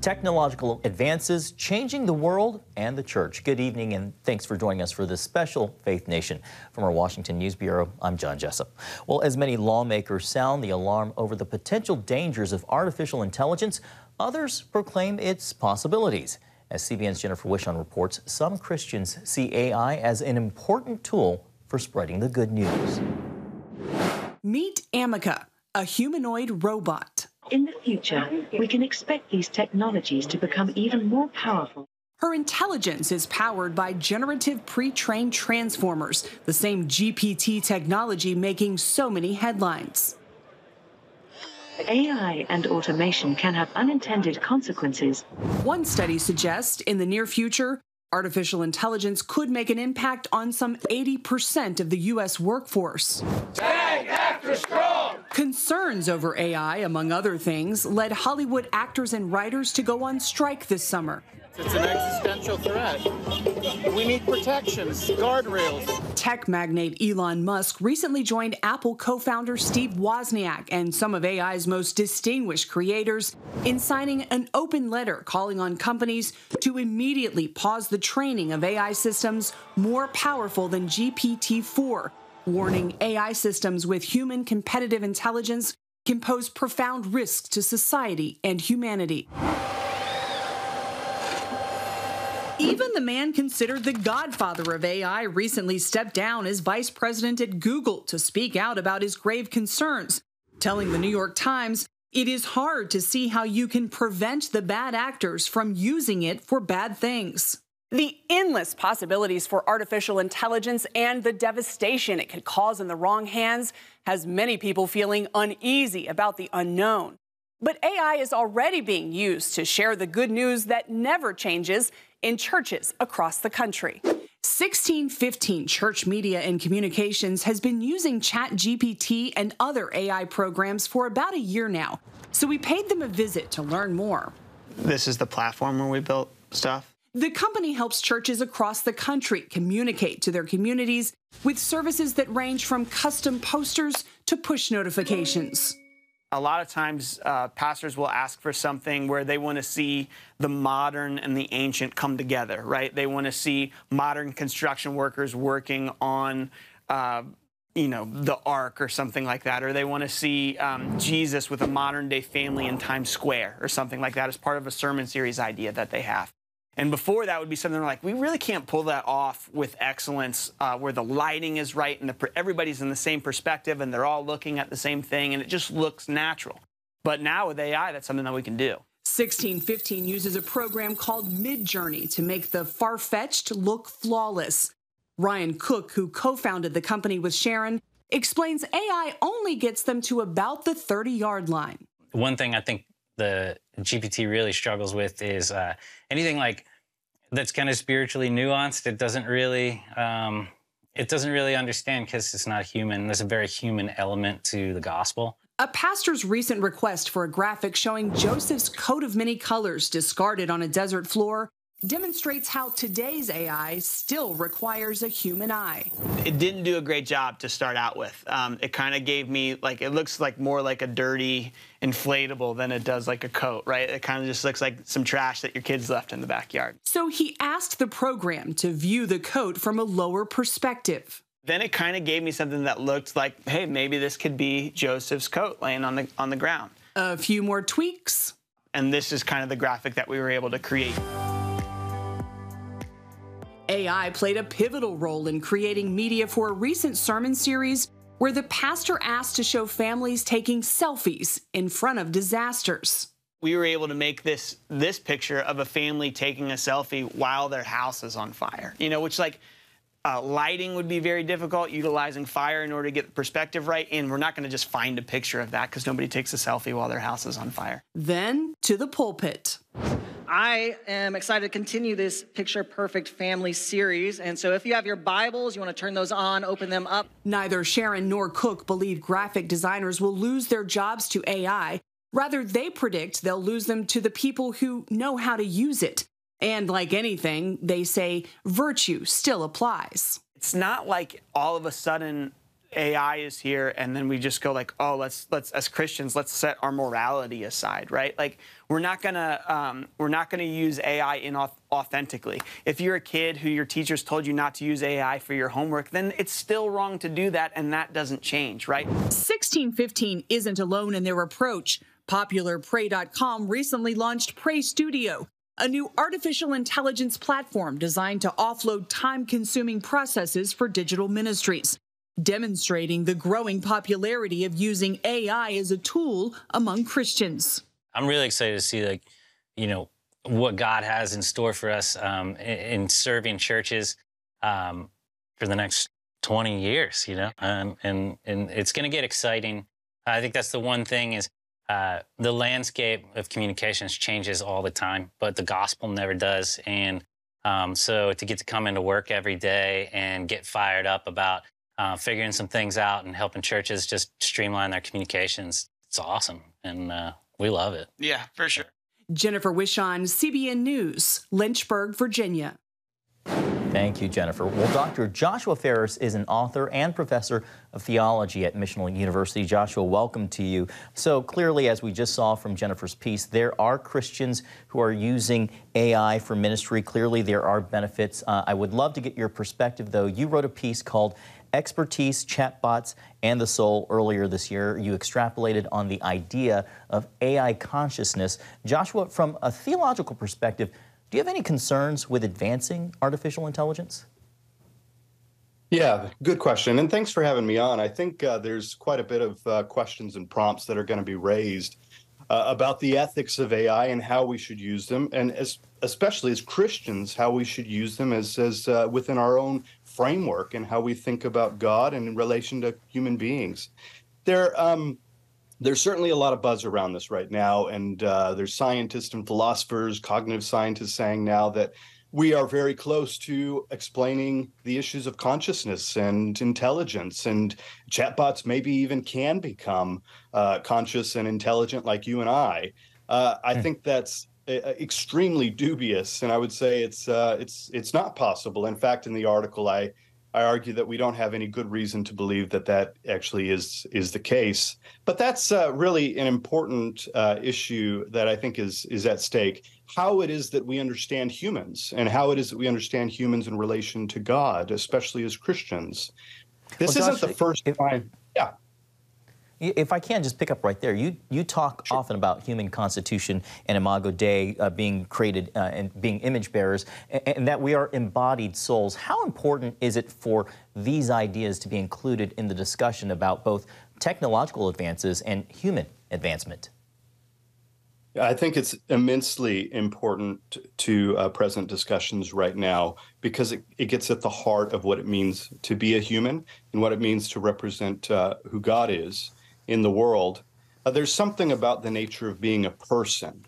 technological advances changing the world and the church. Good evening and thanks for joining us for this special Faith Nation. From our Washington News Bureau, I'm John Jessup. Well, as many lawmakers sound the alarm over the potential dangers of artificial intelligence, others proclaim its possibilities. As CBN's Jennifer Wishon reports, some Christians see AI as an important tool for spreading the good news. Meet Amica, a humanoid robot. In the future, we can expect these technologies to become even more powerful. Her intelligence is powered by generative pre-trained transformers, the same GPT technology making so many headlines. AI and automation can have unintended consequences. One study suggests in the near future, artificial intelligence could make an impact on some 80% of the U.S. workforce. Tag Extra Strong! Concerns over AI, among other things, led Hollywood actors and writers to go on strike this summer. It's an existential threat. We need protections, guardrails. Tech magnate Elon Musk recently joined Apple co-founder Steve Wozniak and some of AI's most distinguished creators in signing an open letter calling on companies to immediately pause the training of AI systems more powerful than GPT-4, warning AI systems with human competitive intelligence can pose profound risks to society and humanity. Even the man considered the godfather of AI recently stepped down as vice president at Google to speak out about his grave concerns, telling the New York Times, "It is hard to see how you can prevent the bad actors from using it for bad things." The endless possibilities for artificial intelligence and the devastation it could cause in the wrong hands has many people feeling uneasy about the unknown. But AI is already being used to share the good news that never changes in churches across the country. 1615 Church Media and Communications has been using ChatGPT and other AI programs for about a year now, so we paid them a visit to learn more. This is the platform where we built stuff. The company helps churches across the country communicate to their communities with services that range from custom posters to push notifications. A lot of times, pastors will ask for something where they want to see the modern and the ancient come together, right? They want to see modern construction workers working on, the ark or something like that, or they want to see Jesus with a modern-day family in Times Square or something like that as part of a sermon series idea that they have. And before that would be something like, we really can't pull that off with excellence, where the lighting is right and everybody's in the same perspective and they're all looking at the same thing and it just looks natural. But now with AI, that's something that we can do. 1615 uses a program called Midjourney to make the far-fetched look flawless. Ryan Cook, who co-founded the company with Sharon, explains AI only gets them to about the 30-yard line. One thing I think the GPT really struggles with is anything like that's kind of spiritually nuanced. It doesn't really understand because it's not human. There's a very human element to the gospel. A pastor's recent request for a graphic showing Joseph's coat of many colors discarded on a desert floor demonstrates how today's AI still requires a human eye. It didn't do a great job to start out with. It kind of gave me, it looks like more like a dirty inflatable than it does like a coat, right? It kind of just looks like some trash that your kids left in the backyard. So he asked the program to view the coat from a lower perspective. Then it kind of gave me something that looked like, hey, maybe this could be Joseph's coat laying on the ground. A few more tweaks. And this is kind of the graphic that we were able to create. AI played a pivotal role in creating media for a recent sermon series where the pastor asked to show families taking selfies in front of disasters. We were able to make this picture of a family taking a selfie while their house is on fire, which lighting would be very difficult, utilizing fire in order to get the perspective right, and we're not going to just find a picture of that because nobody takes a selfie while their house is on fire. Then to the pulpit. I am excited to continue this Picture Perfect Family series, and so if you have your Bibles, you want to turn those on, open them up. Neither Sharon nor Cook believe graphic designers will lose their jobs to AI. Rather, they predict they'll lose them to the people who know how to use it. And like anything, they say virtue still applies. It's not like all of a sudden AI is here, and then we just go like, oh, let's as Christians, let's set our morality aside, right? Like we're not gonna use AI inauthentically. If you're a kid who your teachers told you not to use AI for your homework, then it's still wrong to do that, and that doesn't change, right? 1615 isn't alone in their approach. Popular Pray.com recently launched Pray Studio, a new artificial intelligence platform designed to offload time-consuming processes for digital ministries, demonstrating the growing popularity of using AI as a tool among Christians. I'm really excited to see, like, what God has in store for us in serving churches for the next 20 years, and it's going to get exciting. I think that's the one thing is the landscape of communications changes all the time, but the gospel never does. And so to get to come into work every day and get fired up about figuring some things out and helping churches just streamline their communications, it's awesome. And we love it. Yeah, for sure. Jennifer Wishon, CBN News, Lynchburg, Virginia. Thank you, Jennifer. Well, Dr. Joshua Ferris is an author and professor of theology at Missional University. Joshua, welcome to you. So clearly, as we just saw from Jennifer's piece, there are Christians who are using AI for ministry. Clearly, there are benefits. I would love to get your perspective, though. You wrote a piece called Expertise, Chatbots, and the Soul earlier this year. You extrapolated on the idea of AI consciousness. Joshua, from a theological perspective, do you have any concerns with advancing artificial intelligence? Yeah, good question. And thanks for having me on. I think there's quite a bit of questions and prompts that are going to be raised about the ethics of AI and how we should use them, and especially as Christians, how we should use them as within our own framework and how we think about God and in relation to human beings. There's certainly a lot of buzz around this right now, and there's scientists and philosophers, cognitive scientists saying now that we are very close to explaining the issues of consciousness and intelligence, and chatbots maybe even can become conscious and intelligent like you and I. I think that's extremely dubious, and I would say it's not possible. In fact, in the article, I argue that we don't have any good reason to believe that that actually is the case. But that's really an important issue that I think is at stake. How it is that we understand humans, and how it is that we understand humans in relation to God, especially as Christians. This isn't the first time. Yeah. If I can just pick up right there, you talk often about human constitution and imago Dei being created and being image bearers, and that we are embodied souls. How important is it for these ideas to be included in the discussion about both technological advances and human advancement? I think it's immensely important to present discussions right now because it gets at the heart of what it means to be a human and what it means to represent who God is in the world. There's something about the nature of being a person,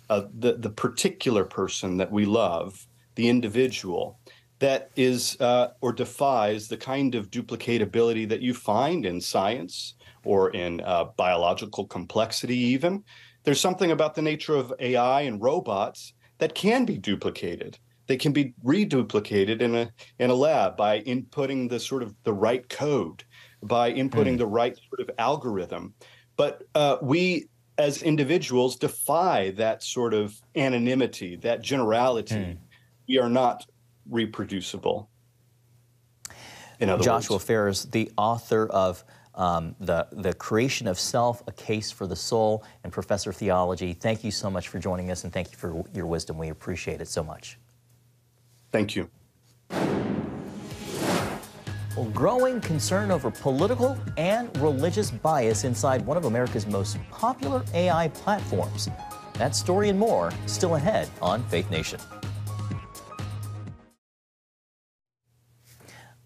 the particular person that we love, the individual, that is or defies the kind of duplicatability that you find in science or in biological complexity even. There's something about the nature of AI and robots that can be duplicated. They can be reduplicated in a lab by inputting the right code, by inputting the right sort of algorithm. But we as individuals defy that sort of anonymity, that generality. We are not reproducible. In other Joshua words. Ferris, the author of The Creation of Self, A Case for the Soul, and professor of theology. Thank you so much for joining us, and thank you for your wisdom. We appreciate it so much. Thank you. Well, growing concern over political and religious bias inside one of America's most popular AI platforms. That story and more still ahead on Faith Nation.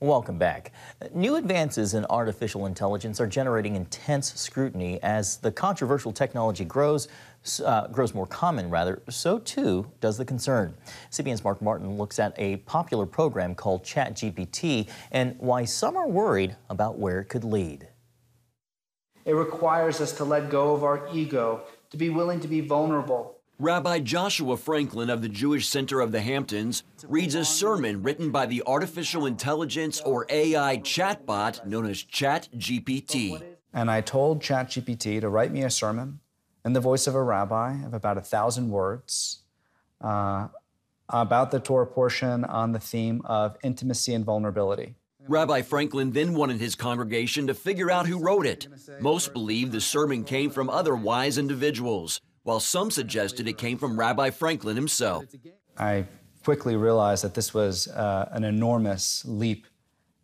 Welcome back. New advances in artificial intelligence are generating intense scrutiny as the controversial technology grows more common, rather. So too does the concern. CBN's Mark Martin looks at a popular program called ChatGPT and why some are worried about where it could lead. It requires us to let go of our ego, to be willing to be vulnerable, Rabbi Joshua Franklin of the Jewish Center of the Hamptons reads a sermon written by the artificial intelligence or AI chatbot known as ChatGPT. And I told ChatGPT to write me a sermon in the voice of a rabbi of about 1,000 words about the Torah portion on the theme of intimacy and vulnerability. Rabbi Franklin then wanted his congregation to figure out who wrote it. Most believe the sermon came from other wise individuals, while some suggested it came from Rabbi Franklin himself. I quickly realized that this was an enormous leap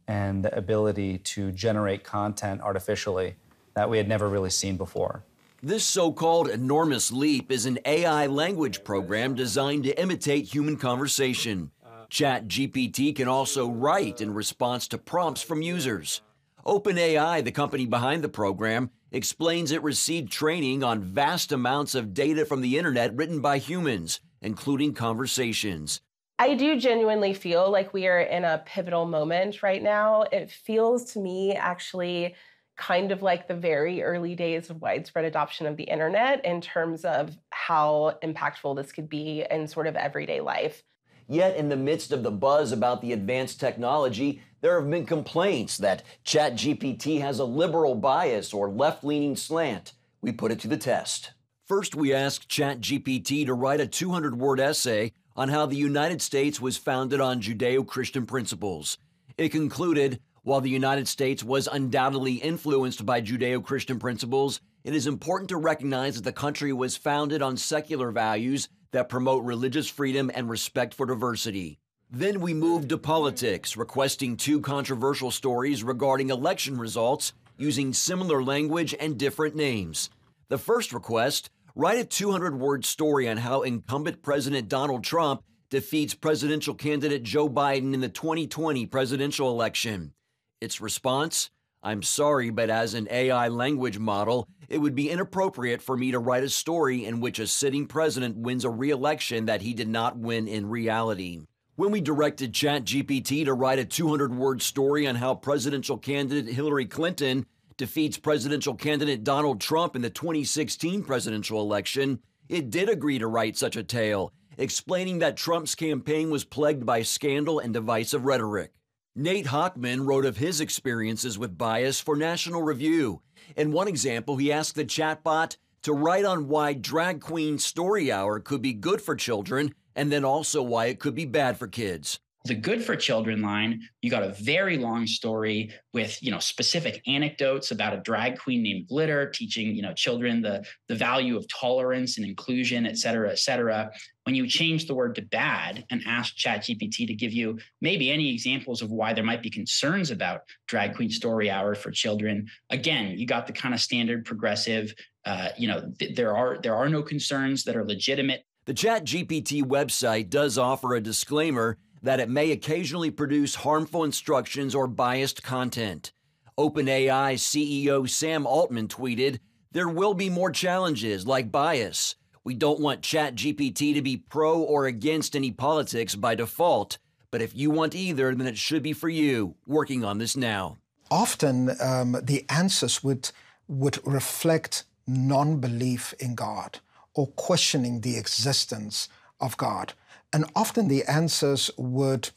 in the ability to generate content artificially that we had never really seen before. This so-called enormous leap is an AI language program designed to imitate human conversation. ChatGPT can also write in response to prompts from users. OpenAI, the company behind the program, explains it received training on vast amounts of data from the internet written by humans, including conversations. I do genuinely feel like we are in a pivotal moment right now. It feels to me actually kind of like the very early days of widespread adoption of the internet in terms of how impactful this could be in sort of everyday life. Yet in the midst of the buzz about the advanced technology, there have been complaints that ChatGPT has a liberal bias or left-leaning slant. We put it to the test. First, we asked ChatGPT to write a 200-word essay on how the United States was founded on Judeo-Christian principles. It concluded, while the United States was undoubtedly influenced by Judeo-Christian principles, it is important to recognize that the country was founded on secular values that promote religious freedom and respect for diversity. Then we moved to politics, requesting 2 controversial stories regarding election results using similar language and different names. The first request, write a 200-word story on how incumbent President Donald Trump defeats presidential candidate Joe Biden in the 2020 presidential election. Its response, I'm sorry, but as an AI language model, it would be inappropriate for me to write a story in which a sitting president wins a re-election that he did not win in reality. When we directed ChatGPT to write a 200-word story on how presidential candidate Hillary Clinton defeats presidential candidate Donald Trump in the 2016 presidential election, it did agree to write such a tale, explaining that Trump's campaign was plagued by scandal and divisive rhetoric. Nate Hochman wrote of his experiences with bias for National Review. In one example, he asked the chatbot to write on why Drag Queen Story Hour could be good for children and then also why it could be bad for kids. The good for children line, you got a very long story with, specific anecdotes about a drag queen named Glitter teaching, children the value of tolerance and inclusion, et cetera, et cetera. When you change the word to bad and ask ChatGPT to give you maybe any examples of why there might be concerns about Drag Queen Story Hour for children, again, you got the kind of standard progressive, there are no concerns that are legitimate. The ChatGPT website does offer a disclaimer that it may occasionally produce harmful instructions or biased content. OpenAI CEO Sam Altman tweeted, "There will be more challenges like bias. We don't want ChatGPT to be pro or against any politics by default, but if you want either, then it should be for you. Working on this now." Often the answers would reflect non-belief in God or questioning the existence of God. And often the answers would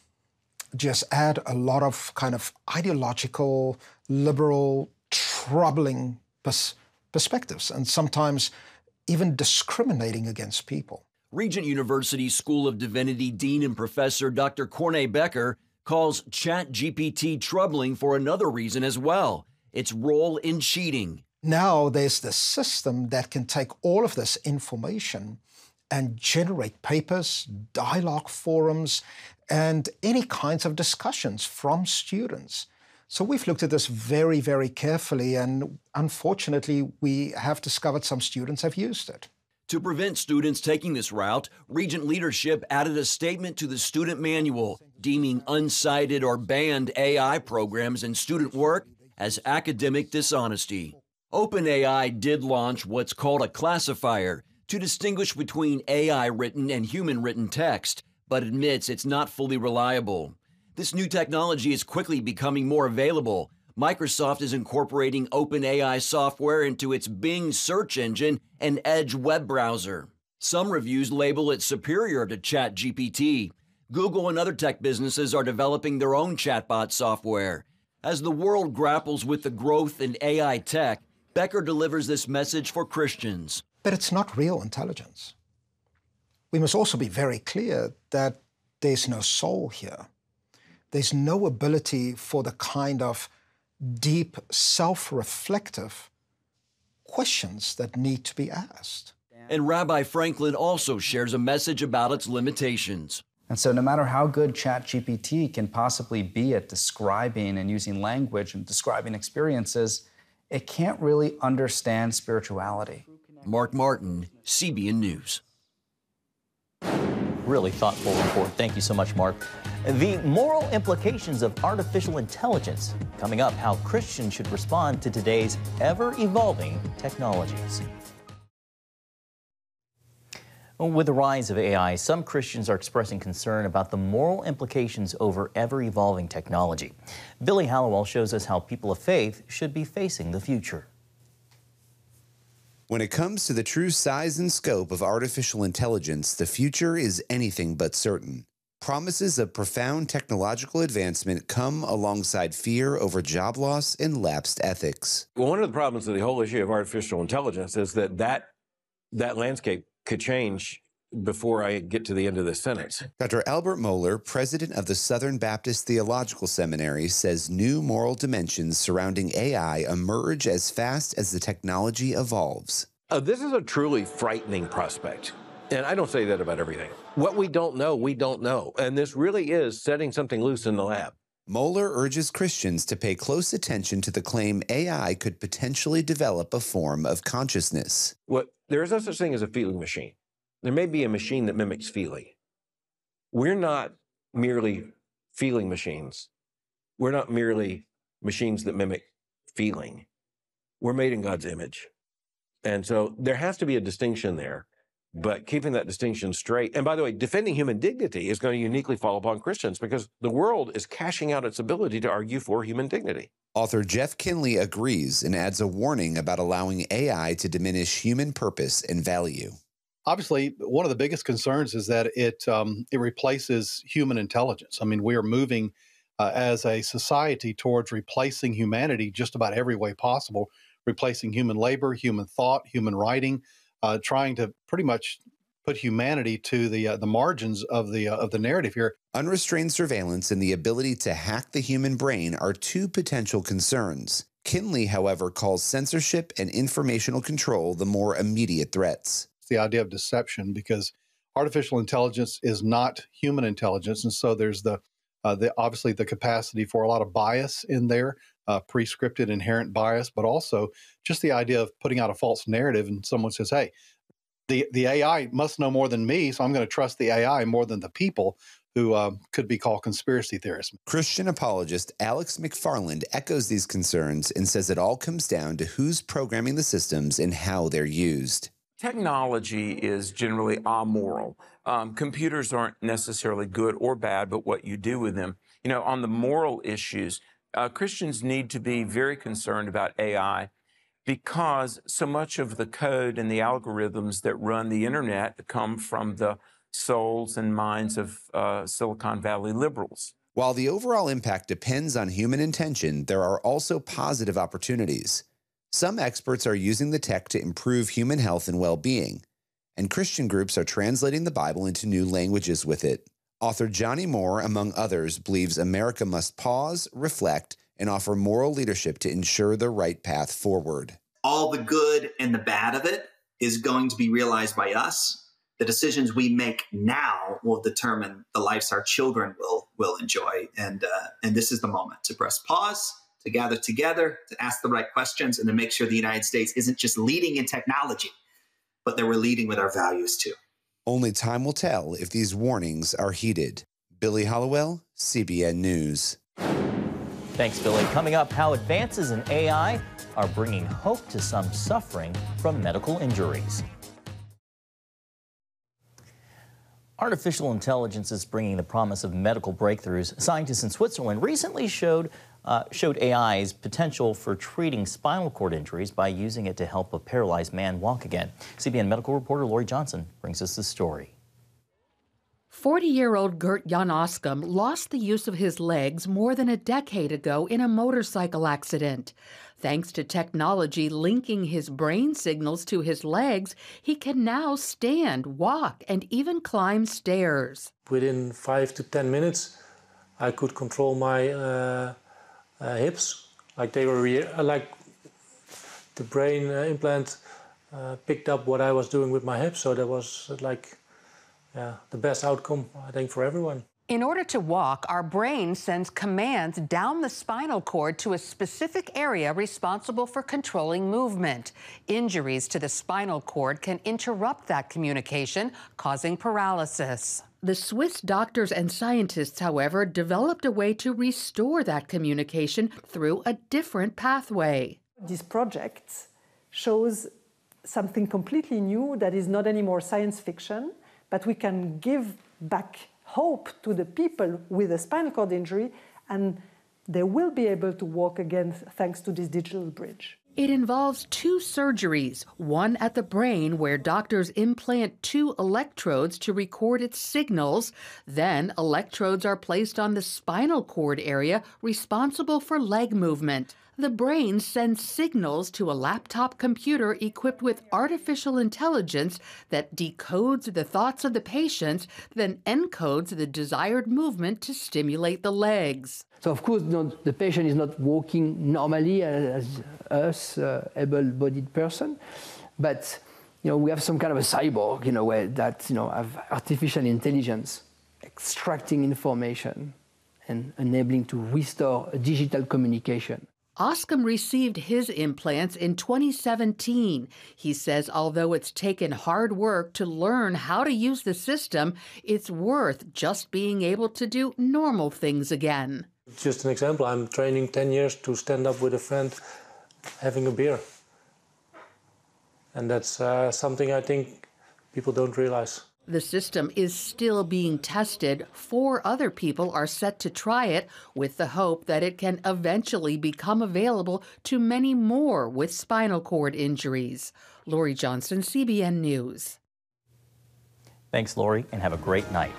just add a lot of kind of ideological, liberal, troubling perspectives, and sometimes even discriminating against people. Regent University School of Divinity Dean and Professor Dr. Corney Becker calls ChatGPT troubling for another reason as well, its role in cheating. Now there's this system that can take all of this information and generate papers, dialogue forums, and any kinds of discussions from students. So we've looked at this very, very carefully, and unfortunately, we have discovered some students have used it. To prevent students taking this route, Regent leadership added a statement to the student manual deeming unsighted or banned AI programs and student work as academic dishonesty. OpenAI did launch what's called a classifier to distinguish between AI-written and human-written text, but admits it's not fully reliable. This new technology is quickly becoming more available. Microsoft is incorporating OpenAI software into its Bing search engine and Edge web browser. Some reviews label it superior to ChatGPT. Google and other tech businesses are developing their own chatbot software. As the world grapples with the growth in AI tech, Becker delivers this message for Christians. But it's not real intelligence. We must also be very clear that there's no soul here. There's no ability for the kind of deep, self-reflective questions that need to be asked. And Rabbi Franklin also shares a message about its limitations. And so no matter how good ChatGPT can possibly be at describing and using language and describing experiences, it can't really understand spirituality. Mark Martin, CBN News. Really thoughtful report. Thank you so much, Mark. The moral implications of artificial intelligence. Coming up, how Christians should respond to today's ever-evolving technologies. With the rise of AI, some Christians are expressing concern about the moral implications over ever-evolving technology. Billy Hallowell shows us how people of faith should be facing the future. When it comes to the true size and scope of artificial intelligence, the future is anything but certain. Promises of profound technological advancement come alongside fear over job loss and lapsed ethics. Well, one of the problems of the whole issue of artificial intelligence is that landscape could change before I get to the end of this sentence. Dr. Albert Mohler, president of the Southern Baptist Theological Seminary, says new moral dimensions surrounding AI emerge as fast as the technology evolves. This is a truly frightening prospect. And I don't say that about everything. What we don't know, we don't know. And this really is setting something loose in the lab. Mohler urges Christians to pay close attention to the claim AI could potentially develop a form of consciousness. There is no such thing as a feeling machine. There may be a machine that mimics feeling. We're not merely feeling machines. We're not merely machines that mimic feeling. We're made in God's image. And so there has to be a distinction there. But keeping that distinction straight, and by the way, defending human dignity is going to uniquely fall upon Christians because the world is cashing out its ability to argue for human dignity. Author Jeff Kinley agrees and adds a warning about allowing AI to diminish human purpose and value. Obviously, one of the biggest concerns is that it replaces human intelligence. I mean, we are moving as a society towards replacing humanity just about every way possible, replacing human labor, human thought, human writing, trying to pretty much put humanity to the margins of the narrative here. Unrestrained surveillance and the ability to hack the human brain are two potential concerns. Kinley, however, calls censorship and informational control the more immediate threats. It's the idea of deception, because artificial intelligence is not human intelligence, and so there's obviously the capacity for a lot of bias in there, pre-scripted inherent bias, but also just the idea of putting out a false narrative and someone says, hey, the AI must know more than me, so I'm going to trust the AI more than the people who could be called conspiracy theorists. Christian apologist Alex McFarland echoes these concerns and says it all comes down to who's programming the systems and how they're used. Technology is generally amoral. Computers aren't necessarily good or bad, but what you do with them. You know, on the moral issues, Christians need to be very concerned about AI because so much of the code and the algorithms that run the internet come from the souls and minds of Silicon Valley liberals. While the overall impact depends on human intention, there are also positive opportunities. Some experts are using the tech to improve human health and well-being, and Christian groups are translating the Bible into new languages with it. Author Johnny Moore, among others, believes America must pause, reflect, and offer moral leadership to ensure the right path forward. All the good and the bad of it is going to be realized by us. The decisions we make now will determine the lives our children will enjoy. And this is the moment to press pause, to gather together, to ask the right questions, and to make sure the United States isn't just leading in technology, but that we're leading with our values too. Only time will tell if these warnings are heeded. Billy Hallowell, CBN News. Thanks, Billy. Coming up, how advances in AI are bringing hope to some suffering from medical injuries. Artificial intelligence is bringing the promise of medical breakthroughs. Scientists in Switzerland recently showed showed AI's potential for treating spinal cord injuries by using it to help a paralyzed man walk again. CBN medical reporter Lori Johnson brings us the story. 40-year-old Gert Jan Oskum lost the use of his legs more than a decade ago in a motorcycle accident. Thanks to technology linking his brain signals to his legs, he can now stand, walk, and even climb stairs. Within 5 to 10 minutes, I could control my hips, like they were like the brain implant picked up what I was doing with my hips. So that was like the best outcome, I think, for everyone. In order to walk, our brain sends commands down the spinal cord to a specific area responsible for controlling movement. Injuries to the spinal cord can interrupt that communication, causing paralysis. The Swiss doctors and scientists, however, developed a way to restore that communication through a different pathway. This project shows something completely new that is not anymore science fiction, but we can give back hope to the people with a spinal cord injury, and they will be able to walk again thanks to this digital bridge. It involves 2 surgeries, one at the brain where doctors implant 2 electrodes to record its signals. Then electrodes are placed on the spinal cord area responsible for leg movement. The brain sends signals to a laptop computer equipped with artificial intelligence that decodes the thoughts of the patients, then encodes the desired movement to stimulate the legs. So of course, the patient is not walking normally as us, able-bodied person, but we have some kind of a cyborg, where that have artificial intelligence extracting information and enabling to restore a digital communication. Oskum received his implants in 2017. He says although it's taken hard work to learn how to use the system, it's worth just being able to do normal things again. Just an example, I'm training 10 years to stand up with a friend having a beer. And that's something I think people don't realize. The system is still being tested. 4 other people are set to try it with the hope that it can eventually become available to many more with spinal cord injuries. Lori Johnson, CBN News. Thanks, Lori, and have a great night.